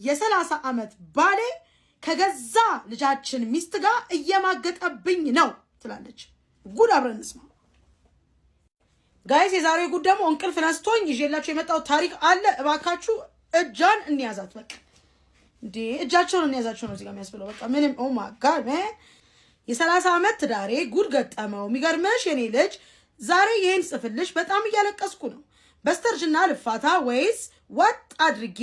የ30 ዓመት ባሌ ከገዛ ልጃችን ሚስት ጋር እየማገጠብኝ ነው ትላለች። ጉድ አብረን እንስማ ጋይስ። የዛሬው ጉድ ደግሞ እንቅልፍ ነስቶኝ ይዤላችሁ የመጣው ታሪክ አለ። እባካችሁ እጃን እንያዛት። በቃ እንዴ እጃቸውን እንያዛቸው ነው እዚህ ጋር የሚያስብለው። በቃ ምንም ኦ ማይ ጋድ የ30 ዓመት ትዳሬ ጉድ ገጠመው። የሚገርምሽ የኔ ልጅ ዛሬ ይሄን ጽፍልሽ በጣም እያለቀስኩ ነው። በስተርጅና ልፋታ ወይስ ወጥ አድርጌ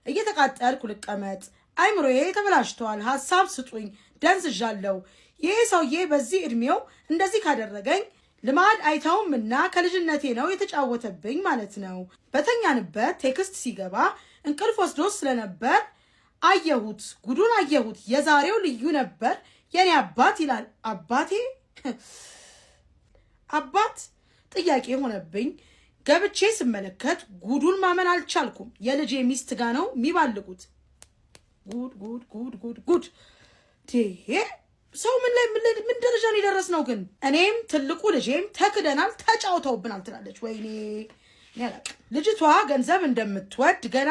እየተቃጠልኩ ልቀመጥ? አይምሮዬ ተበላሽቷል። ሐሳብ ስጡኝ፣ ደንዝዣለሁ። ይሄ ሰውዬ በዚህ እድሜው እንደዚህ ካደረገኝ ልማድ አይተውምና ከልጅነቴ ነው የተጫወተብኝ ማለት ነው። በተኛንበት ቴክስት ሲገባ እንቅልፍ ወስዶ ስለነበር አየሁት፣ ጉዱን አየሁት። የዛሬው ልዩ ነበር የኔ አባት ይላል። አባቴ አባት ጥያቄ ሆነብኝ። ገብቼ ስመለከት ጉዱን ማመን አልቻልኩም። የልጄ ሚስት ጋ ነው የሚባልጉት። ጉድ ጉድ ጉድ ጉድ ጉድ! ሰው ምን ደረጃ ነው የደረስነው ግን? እኔም ትልቁ ልጄም ተክደናል፣ ተጫውተውብናል ትላለች። ወይኔ ልጅቷ ገንዘብ እንደምትወድ ገና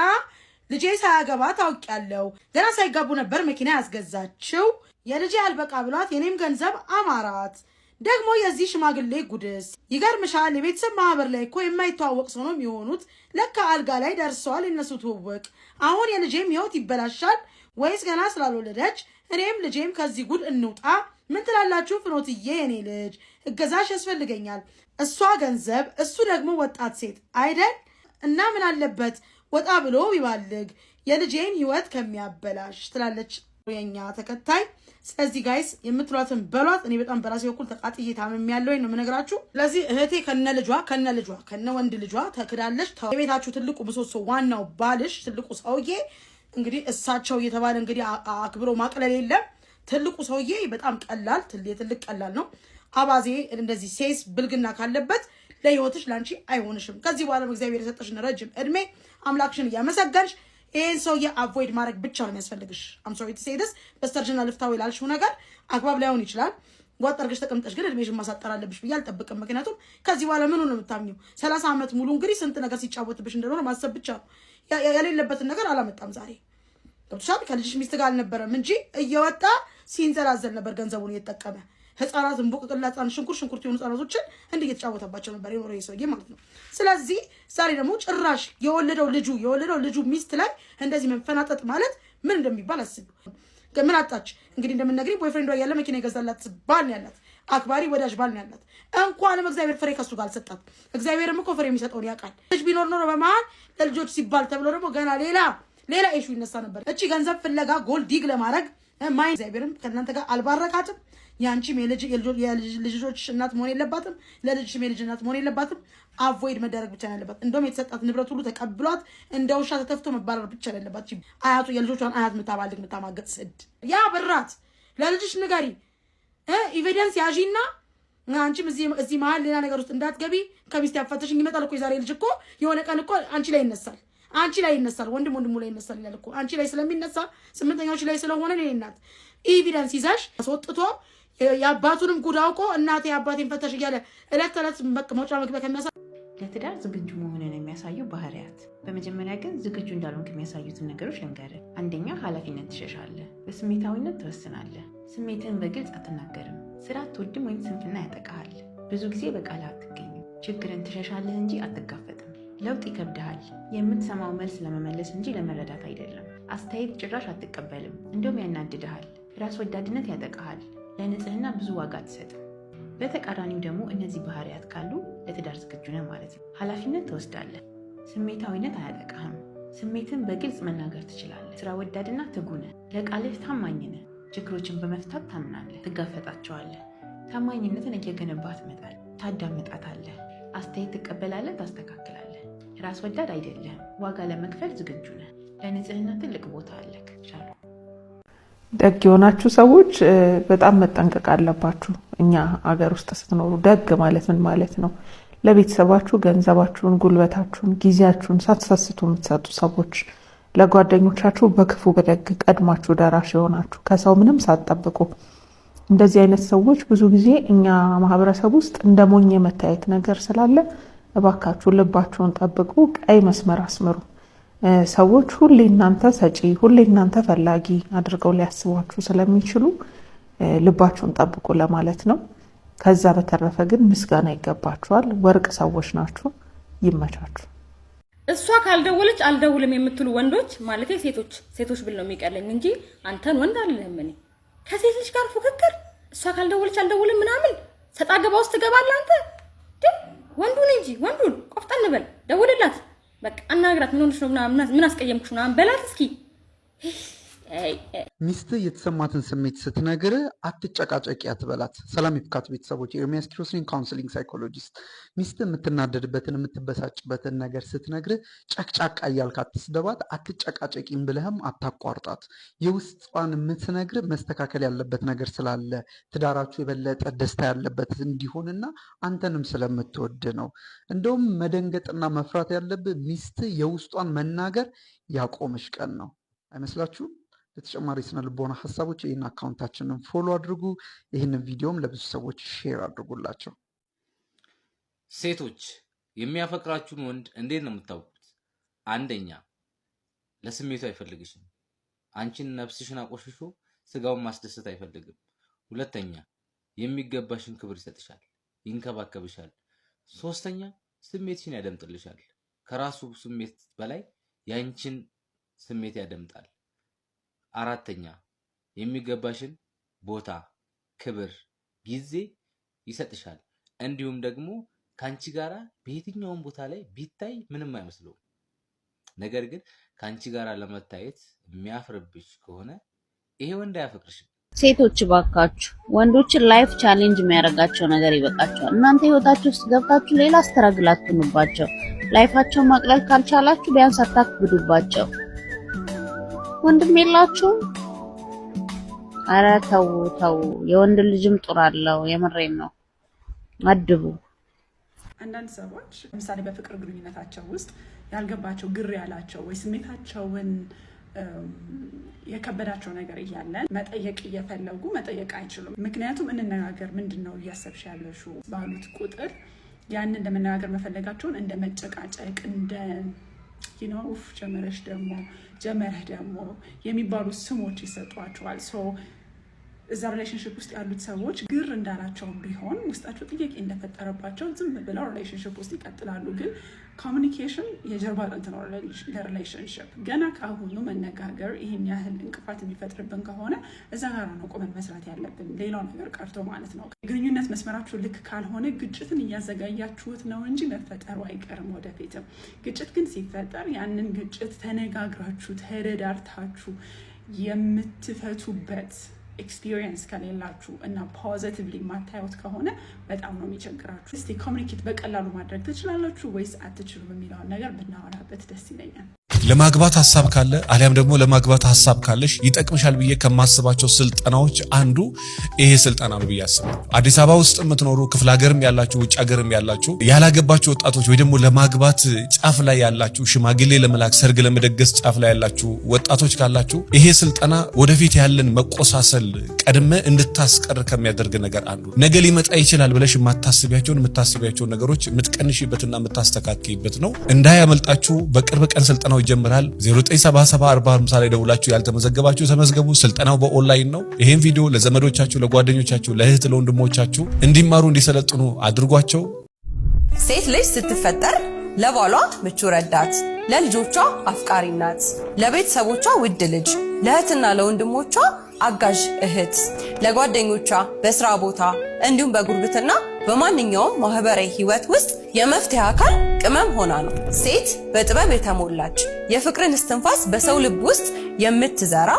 ልጄ ሳያገባ ታውቂያለሁ። ገና ሳይጋቡ ነበር መኪና ያስገዛችው። የልጄ አልበቃ ብሏት የኔም ገንዘብ አማራት። ደግሞ የዚህ ሽማግሌ ጉድስ ይገርምሻል። የቤተሰብ ማህበር ላይ እኮ የማይተዋወቅ ሰው ነው የሚሆኑት። ለካ አልጋ ላይ ደርሰዋል የነሱ ትውውቅ። አሁን የልጄም ህይወት ይበላሻል ወይስ ገና ስላልወለደች እኔም ልጄም ከዚህ ጉድ እንውጣ? ምን ትላላችሁ ፍኖትዬ? የኔ ልጅ እገዛሽ ያስፈልገኛል። እሷ ገንዘብ፣ እሱ ደግሞ ወጣት ሴት አይደል? እና ምን አለበት ወጣ ብሎ ይባልግ የልጄን ህይወት ከሚያበላሽ ትላለች የኛ ተከታይ። ስለዚህ ጋይስ የምትሏትን በሏት። እኔ በጣም በራሴ በኩል ተቃጥዬ ታምም ያለውኝ ነው የምነግራችሁ። ስለዚህ እህቴ ከነ ወንድ ልጇ ተክዳለች። የቤታችሁ ትልቁ ምሰሶ ዋናው ባልሽ ትልቁ ሰውዬ እንግዲህ እሳቸው እየተባለ እንግዲህ አክብሮ ማቅለል የለም። ትልቁ ሰውዬ በጣም ቀላል ትልቅ ቀላል ነው። አባዜ እንደዚህ ሴስ ብልግና ካለበት ለህይወትሽ ላንቺ አይሆንሽም። ከዚህ በኋላ እግዚአብሔር የሰጠሽን ረጅም እድሜ አምላክሽን እያመሰገንሽ ይሄን ሰውዬ አቮይድ ማድረግ ብቻ ነው የሚያስፈልግሽ። አም ሶሪ ቱ ሴይ ዲስ በስተርጅና ልፍታው ይላልሽው ነገር አግባብ ላይሆን ይችላል። ጓጥ አድርገሽ ተቀምጠሽ ግን እድሜሽን ማሳጠር አለብሽ ብዬ አልጠብቅም። ምክንያቱም ከዚህ በኋላ ምን ነው የምታምኚው? 30 ዓመት ሙሉ እንግዲህ ስንት ነገር ሲጫወትብሽ እንደሆነ ማሰብ ብቻ ነው። የሌለበትን ነገር አላመጣም ዛሬ ገብቶሻል። ከልጅሽ ሚስት ጋር አልነበረም እንጂ እየወጣ ሲንዘላዘል ነበር ገንዘቡን እየተጠቀመ። ህፃናትን ቡቅቅላ ህፃን ሽንኩርት የሆኑ ህፃናቶችን እንዲህ እየተጫወተባቸው ነበር የኖረ ሰውዬ ማለት ነው። ስለዚህ ዛሬ ደግሞ ጭራሽ የወለደው ልጁ ሚስት ላይ እንደዚህ መንፈናጠጥ ማለት ምን እንደሚባል አስቢ። ምን አጣች እንግዲህ? እንደምንነግሪኝ ቦይፍሬንዷ ያለ መኪና የገዛላት ባል ነው ያላት፣ አክባሪ ወዳጅ ባል ነው ያላት። እንኳንም እግዚአብሔር ፍሬ ከሱ ጋር አልሰጣት። እግዚአብሔርም እኮ ፍሬ የሚሰጠውን ያውቃል። ልጅ ቢኖር ኖሮ በመሀል ለልጆች ሲባል ተብሎ ደግሞ ገና ሌላ ኢሹ ይነሳ ነበር። እቺ ገንዘብ ፍለጋ ጎል ዲግ ለማድረግ ማይ እግዚአብሔርም ከእናንተ ጋር አልባረካትም። ያንቺም የልጆች እናት መሆን የለባትም፣ ለልጅሽም የልጅ እናት መሆን የለባትም። አቮይድ መደረግ ብቻ ነው ያለባት። እንደውም የተሰጣት ንብረት ሁሉ ተቀብሏት እንደ ውሻ ተተፍቶ መባረር ብቻ ነው ያለባት። አያቱ የልጆቿን አያት ምታባልግ ምታማገጥ ስድ ያ ብራት ለልጅሽ ንገሪ። ኤቪደንስ ያዢና አንቺም እዚህ መሀል ሌላ ነገር ውስጥ እንዳትገቢ። ከሚስት ያፈተሽኝ ይመጣል እኮ የዛሬ ልጅ እኮ የሆነ ቀን እኮ አንቺ ላይ ይነሳል፣ ወንድሙ ላይ ይነሳል ይላል እኮ። አንቺ ላይ ስለሚነሳ ስምንተኛዎች ላይ ስለሆነ እኔ እናት ኤቪደንስ ይዛሽ አስወጥቶ የአባቱንም ጉድ አውቆ እናቴ አባቴን ፈተሽ እያለ እለት ተዕለት መውጫ መግቢያ ከሚያሳ ለትዳር ዝግጁ መሆንን የሚያሳዩ ባህሪያት። በመጀመሪያ ግን ዝግጁ እንዳልሆንክ የሚያሳዩትን ነገሮች ልንገርህ። አንደኛ፣ ኃላፊነት ትሸሻለህ። በስሜታዊነት ትወስናለህ። ስሜትህን በግልጽ አትናገርም። ስራ አትወድም ወይም ስንፍና ያጠቃሃል። ብዙ ጊዜ በቃል አትገኝም። ችግርን ትሸሻለህ እንጂ አትጋፈጥም። ለውጥ ይከብድሃል። የምትሰማው መልስ ለመመለስ እንጂ ለመረዳት አይደለም። አስተያየት ጭራሽ አትቀበልም፣ እንደውም ያናድድሃል። ራስ ወዳድነት ያጠቃሃል። ለንጽህና ብዙ ዋጋ አትሰጥም። በተቃራኒው ደግሞ እነዚህ ባህሪያት ካሉ ለትዳር ዝግጁ ነህ ማለት ነው። ኃላፊነት ትወስዳለህ። ስሜታዊነት አያጠቃህም። ስሜትን በግልጽ መናገር ትችላለህ። ስራ ወዳድና ትጉ ነህ። ለቃልህ ታማኝ ነህ። ችግሮችን በመፍታት ታምናለህ፣ ትጋፈጣቸዋለህ። ታማኝነትን እየገነባህ ትመጣለህ። ታዳምጣታለህ። አስተያየት ትቀበላለህ፣ ታስተካክላለህ። ራስ ወዳድ አይደለህም። ዋጋ ለመክፈል ዝግጁ ነህ። ለንጽህና ትልቅ ቦታ አለህ። ቻሉ። ደግ የሆናችሁ ሰዎች በጣም መጠንቀቅ አለባችሁ። እኛ አገር ውስጥ ስትኖሩ ደግ ማለት ምን ማለት ነው? ለቤተሰባችሁ ገንዘባችሁን፣ ጉልበታችሁን፣ ጊዜያችሁን ሳትሰስቱ የምትሰጡ ሰዎች፣ ለጓደኞቻችሁ በክፉ በደግ ቀድማችሁ ደራሽ የሆናችሁ ከሰው ምንም ሳትጠብቁ። እንደዚህ አይነት ሰዎች ብዙ ጊዜ እኛ ማህበረሰብ ውስጥ እንደ ሞኝ የመታየት ነገር ስላለ እባካችሁ ልባችሁን ጠብቁ። ቀይ መስመር አስምሩ። ሰዎች ሁሌ እናንተ ሰጪ፣ ሁሌ እናንተ ፈላጊ አድርገው ሊያስቧችሁ ስለሚችሉ ልባችሁን ጠብቁ ለማለት ነው። ከዛ በተረፈ ግን ምስጋና ይገባችኋል። ወርቅ ሰዎች ናችሁ። ይመቻችሁ። እሷ ካልደወለች አልደውልም የምትሉ ወንዶች ማለት ሴቶች ብል ነው የሚቀለኝ እንጂ አንተን ወንድ አይደለም። እኔ ከሴት ልጅ ጋር ፉክክር እሷ ካልደወለች አልደውልም ምናምን ሰጣ ገባ ውስጥ ትገባለህ አንተ። ወንዱን እንጂ ወንዱን ቆፍጠን በል ደውልላት፣ በቃ አናግራት። ምን ሆነሽ ነው ምናምን ምን አስቀየምኩሽ ምናምን በላት እስኪ። ሚስት የተሰማትን ስሜት ስትነግር አትጨቃጨቂ አትበላት። ሰላም ይፍካት ቤተሰቦች፣ ኤርሚያስ ኪሮስ ነኝ፣ ካውንስሊንግ ሳይኮሎጂስት። ሚስት የምትናደድበትን የምትበሳጭበትን ነገር ስትነግር ጨቅጫቃ እያልክ አትስደባት፣ አትጨቃጨቂም ብለህም አታቋርጣት። የውስጧን የምትነግር መስተካከል ያለበት ነገር ስላለ ትዳራችሁ የበለጠ ደስታ ያለበት እንዲሆንና አንተንም ስለምትወድ ነው። እንደውም መደንገጥና መፍራት ያለብህ ሚስት የውስጧን መናገር ያቆመሽ ቀን ነው። አይመስላችሁም? ለተጨማሪ ስነ ልቦና ሀሳቦች ይህን አካውንታችንን ፎሎ አድርጉ። ይህንን ቪዲዮም ለብዙ ሰዎች ሼር አድርጉላቸው። ሴቶች የሚያፈቅራችሁን ወንድ እንዴት ነው የምታውቁት? አንደኛ ለስሜቱ አይፈልግሽም። አንቺን ነፍስሽን አቆሽሾ ስጋውን ማስደሰት አይፈልግም። ሁለተኛ የሚገባሽን ክብር ይሰጥሻል፣ ይንከባከብሻል። ሶስተኛ ስሜትሽን ያደምጥልሻል። ከራሱ ስሜት በላይ ያንቺን ስሜት ያደምጣል። አራተኛ የሚገባሽን ቦታ፣ ክብር፣ ጊዜ ይሰጥሻል። እንዲሁም ደግሞ ካንቺ ጋራ በየትኛውም ቦታ ላይ ቢታይ ምንም አይመስለውም። ነገር ግን ካንቺ ጋራ ለመታየት የሚያፍርብሽ ከሆነ ይሄ ወንድ አያፈቅርሽም። ሴቶች ባካችሁ ወንዶችን ላይፍ ቻሌንጅ የሚያደርጋቸው ነገር ይበቃቸዋል። እናንተ ህይወታችሁ ውስጥ ገብታችሁ ሌላ አስተራግል አትሁኑባቸው። ላይፋቸውን ማቅለል ካልቻላችሁ ቢያንስ አታክብዱባቸው። ወንድም የላችሁ? አረ ተው። የወንድ ልጅም ጡር አለው። የምሬን ነው። አድቡ። አንዳንድ ሰዎች ለምሳሌ በፍቅር ግንኙነታቸው ውስጥ ያልገባቸው ግር ያላቸው ወይ ስሜታቸውን የከበዳቸው ነገር እያለ መጠየቅ እየፈለጉ መጠየቅ አይችሉም። ምክንያቱም እንነጋገር ምንድነው እያሰብሽ ያለሹ ባሉት ቁጥር ያንን ለመነጋገር መፈለጋቸውን እንደ መጨቃጨቅ እንደ ጀመረህ ደግሞ የሚባሉ ስሞች ይሰጧቸዋል። እዛ ሪሌሽንሽፕ ውስጥ ያሉት ሰዎች ግር እንዳላቸውም ቢሆን ውስጣቸው ጥያቄ እንደፈጠረባቸው ዝም ብለው ሪሌሽንሽፕ ውስጥ ይቀጥላሉ። ግን ኮሚኒኬሽን የጀርባ አጥንት ነው ለሪሌሽንሽፕ። ገና ከአሁኑ መነጋገር ይህን ያህል እንቅፋት የሚፈጥርብን ከሆነ እዛ ጋር ነው ቆመን መስራት ያለብን፣ ሌላው ነገር ቀርቶ ማለት ነው። ግንኙነት መስመራችሁ ልክ ካልሆነ ግጭትን እያዘጋያችሁት ነው እንጂ መፈጠሩ አይቀርም ወደፊትም። ግጭት ግን ሲፈጠር ያንን ግጭት ተነጋግራችሁ ተረዳርታችሁ የምትፈቱበት ኤክስፒሪየንስ ከሌላችሁ እና ፖዚቲቭሊ ማታዩት ከሆነ በጣም ነው የሚቸግራችሁ። እስቲ ኮሚኒኬት በቀላሉ ማድረግ ትችላላችሁ ወይስ አትችሉም የሚለውን ነገር ብናወራበት ደስ ይለኛል። ለማግባት ሐሳብ ካለ አሊያም ደግሞ ለማግባት ሐሳብ ካለሽ ይጠቅምሻል ብዬ ከማስባቸው ስልጠናዎች አንዱ ይሄ ስልጠና ነው ብዬ አስባለሁ። አዲስ አበባ ውስጥ የምትኖሩ ክፍለ ሀገርም ያላችሁ ውጭ ሀገርም ያላችሁ ያላገባችሁ ወጣቶች ወይ ደግሞ ለማግባት ጫፍ ላይ ያላችሁ ሽማግሌ ለመላክ ሰርግ ለመደገስ ጫፍ ላይ ያላችሁ ወጣቶች ካላችሁ ይሄ ስልጠና ወደፊት ያለን መቆሳሰል ቀድመ እንድታስቀር ከሚያደርግ ነገር አንዱ ነገ ሊመጣ ይችላል ብለሽ የምታስቢያቸውን ነገሮች የምትቀንሽበትና የምታስተካክይበት ነው። እንዳያመልጣችሁ። በቅርብ ቀን ስልጠናው ይጀምራል። 09774050 ላይ ደውላችሁ ያልተመዘገባችሁ ተመዝገቡ። ስልጠናው በኦንላይን ነው። ይሄን ቪዲዮ ለዘመዶቻችሁ፣ ለጓደኞቻችሁ፣ ለእህት ለወንድሞቻችሁ እንዲማሩ እንዲሰለጥኑ አድርጓቸው። ሴት ልጅ ስትፈጠር ለባሏ ምቹ ረዳት፣ ለልጆቿ አፍቃሪ ናት፣ ለቤተሰቦቿ ውድ ልጅ፣ ለእህትና ለወንድሞቿ አጋዥ እህት፣ ለጓደኞቿ በስራ ቦታ እንዲሁም በጉርብትና በማንኛውም ማህበራዊ ህይወት ውስጥ የመፍትሄ አካል ቅመም ሆና ነው። ሴት በጥበብ የተሞላች የፍቅርን እስትንፋስ በሰው ልብ ውስጥ የምትዘራ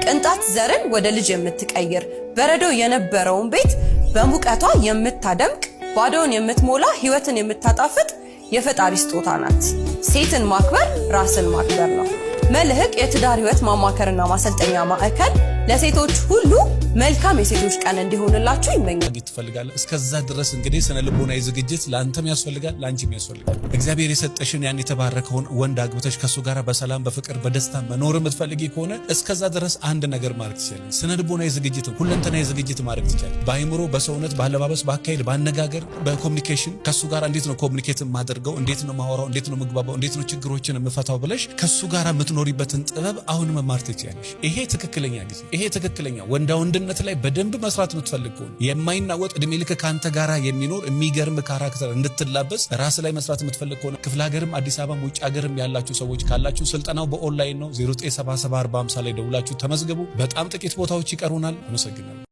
ቅንጣት ዘርን ወደ ልጅ የምትቀይር በረዶ የነበረውን ቤት በሙቀቷ የምታደምቅ ባዶውን የምትሞላ ህይወትን የምታጣፍጥ የፈጣሪ ስጦታ ናት። ሴትን ማክበር ራስን ማክበር ነው። መልህቅ የትዳር ህይወት ማማከርና ማሰልጠኛ ማዕከል ለሴቶች ሁሉ መልካም የሴቶች ቀን እንዲሆንላችሁ ይመኛል። ትፈልጋለህ? እስከዛ ድረስ እንግዲህ ስነ ልቦናዊ ዝግጅት ለአንተም ያስፈልጋል፣ ለአንቺም ያስፈልጋል። እግዚአብሔር የሰጠሽን ያን የተባረከውን ወንድ አግብተሽ ከሱ ጋር በሰላም በፍቅር በደስታ መኖር የምትፈልጊ ከሆነ እስከዛ ድረስ አንድ ነገር ማድረግ ትችላለሽ። ስነ ልቦናዊ ዝግጅት፣ ሁለንተናዊ ዝግጅት ማድረግ ትችላለሽ። በአይምሮ፣ በሰውነት፣ ባለባበስ፣ በአካሄድ፣ ባነጋገር፣ በኮሚኒኬሽን ከሱ ጋር እንዴት ነው ኮሚኒኬት ማደርገው፣ እንዴት ነው ማወራው፣ እንዴት ነው ምግባባው፣ እንዴት ነው ችግሮችን የምፈታው ብለሽ ከሱ ጋር የምትኖሪበትን ጥበብ አሁን መማር ትችላለሽ። ይሄ ትክክለኛ ጊዜ፣ ይሄ ትክክለኛ ወንዳ ወንድነት ላይ በደንብ መስራት የምትፈልግ ከሆነ የማይናወጥ እድሜ ልክ ካንተ ጋራ የሚኖር የሚገርም ካራክተር እንድትላበስ ራስ ላይ መስራት የምትፈልግ ከሆነ ክፍለ ሀገርም አዲስ አበባም ውጭ ሀገርም ያላችሁ ሰዎች ካላችሁ ስልጠናው በኦንላይን ነው። 09774050 ላይ ደውላችሁ ተመዝገቡ። በጣም ጥቂት ቦታዎች ይቀሩናል። አመሰግናለሁ።